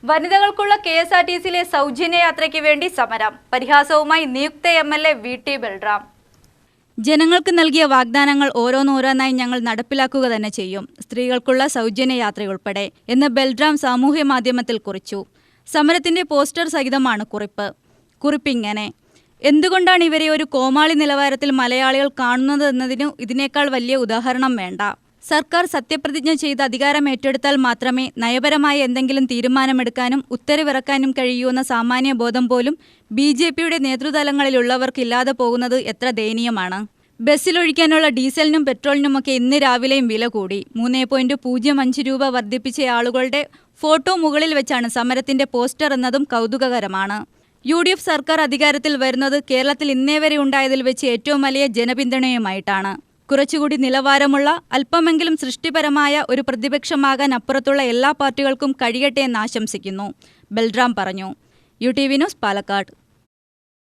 വനിതകൾക്കുള്ള KSRTCയിലെ സൗജന്യ യാത്രയ്ക്ക് വേണ്ടി സമരം. പരിഹാസവുമായി നിയുക്ത MLA VT ബൽറാം. ജനങ്ങൾക്ക് നൽകിയ വാഗ്ദാനങ്ങൾ ഓരോന്നോരോന്നായി ഞങ്ങൾ നടപ്പിലാക്കുക തന്നെ ചെയ്യും, സ്ത്രീകൾക്കുള്ള സൗജന്യ യാത്രയുൾപ്പെടെ എന്ന് ബൽറാം സാമൂഹ്യ മാധ്യമത്തിൽ കുറിച്ചു. സമരത്തിന്റെ പോസ്റ്റർ സഹിതമാണ് കുറിപ്പിങ്ങനെ: എന്തുകൊണ്ടാണ് ഇവരെ ഒരു കോമാളി നിലവാരത്തിൽ മലയാളികൾ കാണുന്നത് എന്നതിനു ഇതിനേക്കാൾ വലിയ ഉദാഹരണം വേണ്ട. സർക്കാർ സത്യപ്രതിജ്ഞ ചെയ്ത് അധികാരം ഏറ്റെടുത്താൽ മാത്രമേ നയപരമായ എന്തെങ്കിലും തീരുമാനമെടുക്കാനും ഉത്തരവിറക്കാനും കഴിയൂ എന്ന സാമാന്യ ബോധം പോലും BJPയുടെ നേതൃതലങ്ങളിലുള്ളവർക്കില്ലാതെ പോകുന്നത് എത്ര ദയനീയമാണ്. ബസ്സിലൊഴിക്കാനുള്ള ഡീസലിനും പെട്രോളിനുമൊക്കെ ഇന്ന് രാവിലെയും വില കൂടി. 3.05 രൂപ വർദ്ധിപ്പിച്ച ആളുകളുടെ ഫോട്ടോ മുകളിൽ വെച്ചാണ് സമരത്തിന്റെ പോസ്റ്റർ എന്നതും കൗതുകകരമാണ്. UDF സർക്കാർ അധികാരത്തിൽ വരുന്നത് കേരളത്തിൽ ഇന്നേവരെ ഉണ്ടായതിൽ വെച്ച് ഏറ്റവും വലിയ ജനപിന്തുണയുമായിട്ടാണ്. കുറച്ചുകൂടി നിലവാരമുള്ള, അല്പമെങ്കിലും സൃഷ്ടിപരമായ ഒരു പ്രതിപക്ഷമാകാൻ അപ്പുറത്തുള്ള എല്ലാ പാർട്ടികൾക്കും കഴിയട്ടെ എന്ന് ആശംസിക്കുന്നു, ബൽറാം പറഞ്ഞു. UTV news, Palakkad.